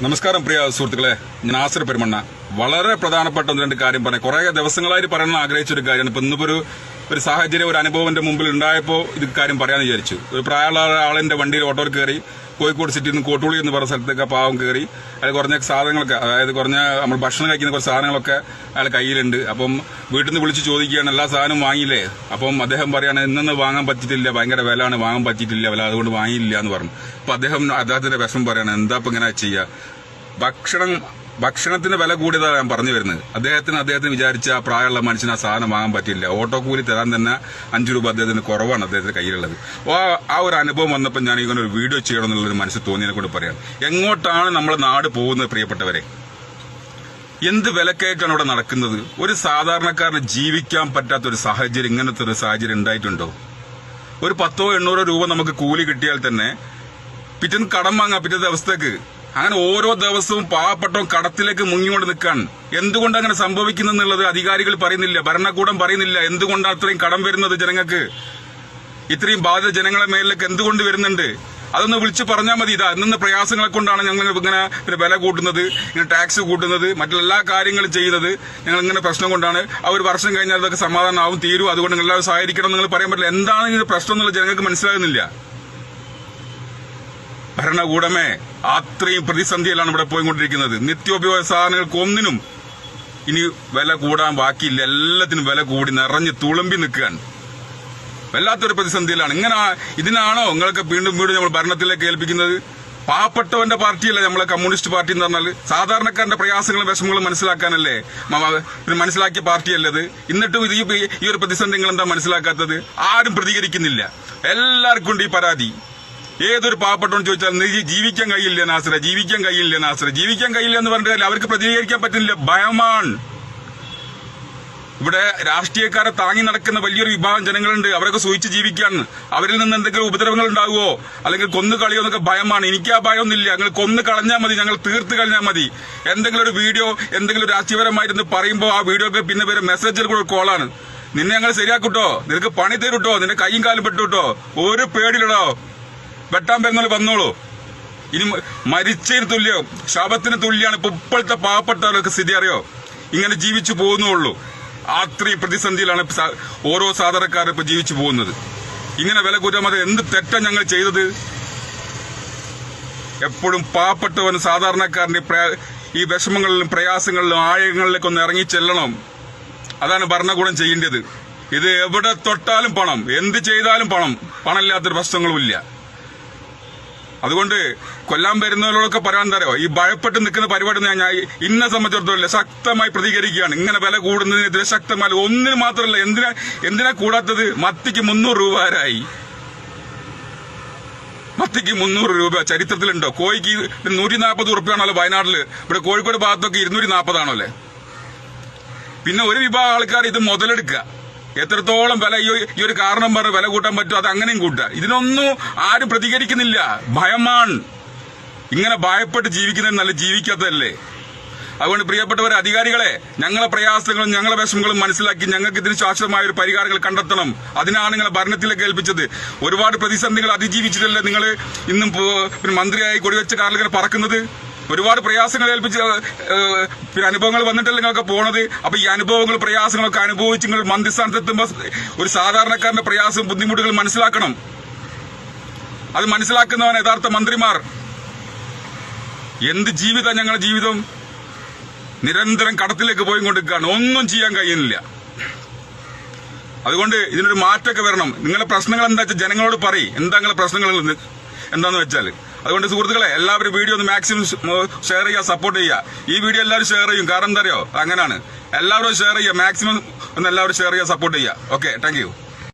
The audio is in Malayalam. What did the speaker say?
നമസ്കാരം പ്രിയ സുഹൃത്തുക്കളെ, ഞാൻ ആസിർ പെരുമണ്ണ. വളരെ പ്രധാനപ്പെട്ട ഒന്ന് രണ്ട് കാര്യം പറയാം. കുറെ ദിവസങ്ങളായിട്ട് പറയണമെന്ന് ആഗ്രഹിച്ചൊരു കാര്യമാണ്. ഇപ്പൊ ഇന്നിപ്പോ ഒരു സാഹചര്യം, ഒരു അനുഭവം എന്റെ മുമ്പിൽ ഉണ്ടായപ്പോൾ ഇത് കാര്യം പറയാന്ന് വിചാരിച്ചു. ഒരു പ്രായമുള്ള ആളിന്റെ വണ്ടിയിൽ ഓട്ടോയിൽ കയറി കോഴിക്കോട് സിറ്റിയിൽ നിന്ന് കോട്ടൂളി എന്ന് പറഞ്ഞ സ്ഥലത്തേക്ക് പാവം കയറി. അയാൾ കുറഞ്ഞ സാധനങ്ങളൊക്കെ, അതായത് കുറഞ്ഞ നമ്മൾ ഭക്ഷണം കഴിക്കുന്ന കുറച്ച് സാധനങ്ങളൊക്കെ അയാൾ കയ്യിലുണ്ട്. അപ്പം വീട്ടിൽ നിന്ന് വിളിച്ച് ചോദിക്കുകയാണ്, എല്ലാ സാധനവും വാങ്ങിയില്ലേ? അപ്പം അദ്ദേഹം പറയാണ്, ഇന്നൊന്നും വാങ്ങാൻ പറ്റിയിട്ടില്ല, ഭയങ്കര വിലയാണ്, വാങ്ങാൻ പറ്റിയിട്ടില്ല, വില അതുകൊണ്ട് വാങ്ങിയില്ല എന്ന് പറഞ്ഞു. അപ്പൊ അദ്ദേഹത്തിന്റെ വിഷമം പറയാണ്, എന്താ ഇപ്പൊ ഇങ്ങനെ ചെയ്യുക? ഭക്ഷണത്തിന് വില കൂടിയതാണ് ഞാൻ പറഞ്ഞു വരുന്നത്. അദ്ദേഹത്തിന് വിചാരിച്ച പ്രായമുള്ള മനുഷ്യന് ആ സാധനം വാങ്ങാൻ പറ്റില്ല. ഓട്ടോ കൂലി തരാൻ തന്നെ 5 രൂപ അദ്ദേഹത്തിന് കുറവാണ് അദ്ദേഹത്തിന്റെ കയ്യിലുള്ളത്. ആ ഒരു അനുഭവം വന്നപ്പോൾ ഞാൻ ഇങ്ങനെ ഒരു വീഡിയോ ചെയ്യണം എന്നുള്ളൊരു മനസ്സിൽ തോന്നിയതിനെ കൊണ്ട് പറയാം. എങ്ങോട്ടാണ് നമ്മുടെ നാട് പോകുന്നത് പ്രിയപ്പെട്ടവരെ? എന്ത് വിലക്കയറ്റാണ് ഇവിടെ നടക്കുന്നത്? ഒരു സാധാരണക്കാരന് ജീവിക്കാൻ പറ്റാത്ത ഒരു സാഹചര്യം, ഇങ്ങനത്തെ ഒരു സാഹചര്യം ഉണ്ടായിട്ടുണ്ടോ? ഒരു 10-800 രൂപ നമുക്ക് കൂലി കിട്ടിയാൽ തന്നെ പിറ്റേന്ന് കടം വാങ്ങാം പിറ്റേ ദിവസത്തേക്ക്. അങ്ങനെ ഓരോ ദിവസവും പാവപ്പെട്ടവൻ കടത്തിലേക്ക് മുങ്ങിക്കൊണ്ട് നിൽക്കാൻ. എന്തുകൊണ്ട് അങ്ങനെ സംഭവിക്കുന്നെന്നുള്ളത് അധികാരികൾ പറയുന്നില്ല, ഭരണകൂടം പറയുന്നില്ല. എന്തുകൊണ്ടാണ് അത്രയും കടം വരുന്നത് ജനങ്ങൾക്ക്? ഇത്രയും ബാധിത ജനങ്ങളെ മേലിലേക്ക് എന്തുകൊണ്ട് വരുന്നുണ്ട്? അതൊന്ന് വിളിച്ചു പറഞ്ഞാൽ മതി. ഇതാ ഇന്ന പ്രയാസങ്ങളെ കൊണ്ടാണ് ഞങ്ങൾ ഇങ്ങനെ വില കൂട്ടുന്നത്, ഇങ്ങനെ ടാക്സ് കൂട്ടുന്നത്, മറ്റെല്ലാ കാര്യങ്ങളും ചെയ്യുന്നത് ഞങ്ങൾ ഇങ്ങനെ പ്രശ്നം കൊണ്ടാണ്. ആ ഒരു വർഷം കഴിഞ്ഞാൽ അതൊക്കെ സമാധാനമാവും, തീരും, അതുകൊണ്ട് എല്ലാവരും സഹായിക്കണം നിങ്ങൾ പറയാൻ പറ്റില്ല. എന്താണ് ഇതിന്റെ പ്രശ്നം എന്നുള്ളത് ജനങ്ങൾക്ക് മനസ്സിലാകുന്നില്ല. ഭരണകൂടമേ, അത്രയും പ്രതിസന്ധിയിലാണ് ഇവിടെ പോയിക്കൊണ്ടിരിക്കുന്നത്. നിത്യോപയോഗ സാധനങ്ങൾക്ക് ഒന്നിനും ഇനി വില കൂടാൻ ബാക്കിയില്ല. എല്ലാത്തിനും വില കൂടി നിറഞ്ഞ് തുളുമ്പി നിൽക്കുകയാണ്. വല്ലാത്തൊരു പ്രതിസന്ധിയിലാണ്. ഇതിനാണോ നിങ്ങൾക്ക് വീണ്ടും നമ്മൾ ഭരണത്തിലേക്ക് ഏൽപ്പിക്കുന്നത്? പാവപ്പെട്ടവന്റെ പാർട്ടിയല്ലേ നമ്മളെ കമ്മ്യൂണിസ്റ്റ് പാർട്ടി എന്ന് പറഞ്ഞാൽ? സാധാരണക്കാരന്റെ പ്രയാസങ്ങളും വിഷമങ്ങളും മനസ്സിലാക്കാനല്ലേ മനസ്സിലാക്കിയ പാർട്ടിയല്ലേ അത്? എന്നിട്ടും ഈ ഒരു പ്രതിസന്ധി നിങ്ങൾ എന്താ മനസ്സിലാക്കാത്തത്? ആരും പ്രതികരിക്കുന്നില്ല. എല്ലാവർക്കും ഉണ്ട് ഈ പരാതി. ഏതൊരു പാവപ്പെട്ടവൻ ചോദിച്ചാൽ ജീവിക്കാൻ കഴിയില്ല നാസറെ, ജീവിക്കാൻ കഴിയില്ല നാസറെ, ജീവിക്കാൻ കഴിയില്ല എന്ന് പറഞ്ഞാൽ അവർക്ക് പ്രതികരിക്കാൻ പറ്റുന്നില്ല. ഭയമാണ്. ഇവിടെ രാഷ്ട്രീയക്കാരെ താങ്ങി നടക്കുന്ന വലിയൊരു വിഭാഗം ജനങ്ങളുണ്ട്. അവരൊക്കെ സൂചിച്ച് ജീവിക്കാൻ. അവരിൽ നിന്ന് എന്തെങ്കിലും ഉപദ്രവങ്ങൾ ഉണ്ടാകുമോ, അല്ലെങ്കിൽ കൊന്നു കളയോ എന്നൊക്കെ ഭയമാണ്. എനിക്ക് ആ ഭയമൊന്നുമില്ല. ഞങ്ങൾ കൊന്നു കളഞ്ഞാൽ മതി, ഞങ്ങൾ തീർത്ത് കളഞ്ഞാൽ മതി. എന്തെങ്കിലും ഒരു വീഡിയോ എന്തെങ്കിലും രാഷ്ട്രീയപരമായിരുന്നു പറയുമ്പോൾ ആ വീഡിയോക്ക് പിന്നെ വരെ മെസ്സേജിൽ കൂടെ കോളാണ്. നിന്നെ ഞങ്ങൾ ശരിയാക്കൂട്ടോ, നിനക്ക് പണി തരൂട്ടോ, നിന്റെ കൈയും കാലും പെട്ടുട്ടോ, ഒരു പേടിയിലടോ, വെട്ടാൻ വരുന്നോളൂ വന്നോളൂ. ഇനി മരിച്ചതിന് തുല്യോ ശാപത്തിന് തുല്യാണ് ഇപ്പോഴത്തെ പാവപ്പെട്ടവർക്ക് സ്ഥിതി. അറിയോ? ഇങ്ങനെ ജീവിച്ചു പോകുന്നുള്ളൂ. അത്രയും പ്രതിസന്ധിയിലാണ് ഓരോ സാധാരണക്കാരും ഇപ്പൊ ജീവിച്ചു പോകുന്നത്. ഇങ്ങനെ വില കൂട്ടാൻ എന്ത് തെറ്റാ ഞങ്ങൾ ചെയ്തത്? എപ്പോഴും പാവപ്പെട്ടവൻ സാധാരണക്കാരന്റെ ഈ വിഷമങ്ങളിലും പ്രയാസങ്ങളിലും ആഴങ്ങളിലേക്ക് ഒന്ന് ഇറങ്ങി ചെല്ലണം. അതാണ് ഭരണകൂടം ചെയ്യേണ്ടത്. ഇത് എവിടെ തൊട്ടാലും പണം, എന്ത് ചെയ്താലും പണം, പണമില്ലാത്തൊരു പ്രശ്നങ്ങളുമില്ല. അതുകൊണ്ട് കൊല്ലാൻ വരുന്നവരോടൊക്കെ പറയാൻ തരോ, ഈ ഭയപ്പെട്ട് നിൽക്കുന്ന പരിപാടി ഞാൻ ഇന്നെ സംബന്ധിച്ചിടത്തോളം ശക്തമായി പ്രതികരിക്കുകയാണ്. ഇങ്ങനെ വില കൂടുന്നതിനെതിരെ ശക്തമായി. ഒന്നിന് മാത്രമല്ല, എന്തിനാ കൂടാത്തത്? മത്തിക്ക് 300 രൂപ ആരായി? മത്തിക്ക് 300 രൂപ ചരിത്രത്തിലുണ്ടോ? കോഴിക്ക് 140 ഉറുപ്പിയാണല്ലോ വയനാട്ടില്. ഇവിടെ കോഴിക്കോട് ഭാഗത്തൊക്കെ 240 ആണല്ലേ. പിന്നെ ഒരു വിഭാഗം ആൾക്കാർ ഇത് മുതലെടുക്കുക. എത്രത്തോളം വില ഈ ഒരു കാരണം പറഞ്ഞ് വില കൂട്ടാൻ പറ്റും, അത് അങ്ങനെയും കൂട്ടുക. ഇതിനൊന്നും ആരും പ്രതികരിക്കുന്നില്ല. ഭയമാണ്. ഇങ്ങനെ ഭയപ്പെട്ട് ജീവിക്കുന്നതിന് നല്ല ജീവിക്കാത്തതല്ലേ? അതുകൊണ്ട് പ്രിയപ്പെട്ടവരെ, അധികാരികളെ, ഞങ്ങളെ പ്രയാസങ്ങളും ഞങ്ങളെ വിഷമങ്ങളും മനസ്സിലാക്കി ഞങ്ങൾക്ക് ഇതിന് ശാശ്വതമായ ഒരു പരിഹാരങ്ങൾ കണ്ടെത്തണം. അതിനാണ് നിങ്ങളെ ഭരണത്തിലേക്ക് ഏൽപ്പിച്ചത്. ഒരുപാട് പ്രതിസന്ധികൾ അതിജീവിച്ചിട്ടല്ലേ നിങ്ങൾ ഇന്നും മന്ത്രിയായി കൊടിവെച്ച കാറിൽ പറക്കുന്നത്? ഒരുപാട് പ്രയാസങ്ങൾ ഏൽപ്പിച്ച് അനുഭവങ്ങൾ വന്നിട്ടല്ലേ നിങ്ങളൊക്കെ പോണത്. അപ്പൊ ഈ അനുഭവങ്ങൾ പ്രയാസങ്ങളൊക്കെ അനുഭവിച്ച് നിങ്ങൾ മന്ത്രിസ്ഥാനത്തെത്തുമ്പോൾ ഒരു സാധാരണക്കാരന്റെ പ്രയാസവും ബുദ്ധിമുട്ടുകൾ മനസ്സിലാക്കണം. അത് മനസ്സിലാക്കുന്നവൻ യഥാർത്ഥ മന്ത്രിമാർ. എന്ത് ജീവിതം ഞങ്ങളുടെ ജീവിതം? നിരന്തരം കടത്തിലേക്ക് പോയിക്കൊണ്ടിരിക്കുകയാണ്. ഒന്നും ചെയ്യാൻ കഴിയുന്നില്ല. അതുകൊണ്ട് ഇതിനൊരു മാറ്റമൊക്കെ വരണം. നിങ്ങളുടെ പ്രശ്നങ്ങൾ എന്താ വെച്ചാൽ ജനങ്ങളോട് പറയും. എന്താ നിങ്ങളുടെ പ്രശ്നങ്ങൾ എന്താന്ന് വെച്ചാൽ. അതുകൊണ്ട് സുഹൃത്തുക്കളെ, എല്ലാവരും വീഡിയോ ഒന്ന് മാക്സിമം ഷെയർ ചെയ്യുക, സപ്പോർട്ട് ചെയ്യുക. ഈ വീഡിയോ എല്ലാവരും ഷെയർ ചെയ്യും. കാരണം എന്താ അറിയോ? അങ്ങനെയാണ്. എല്ലാവരും ഷെയർ ചെയ്യുക, മാക്സിമം ഒന്ന് എല്ലാവരും ഷെയർ ചെയ്യുക, സപ്പോർട്ട് ചെയ്യുക. Okay, thank you.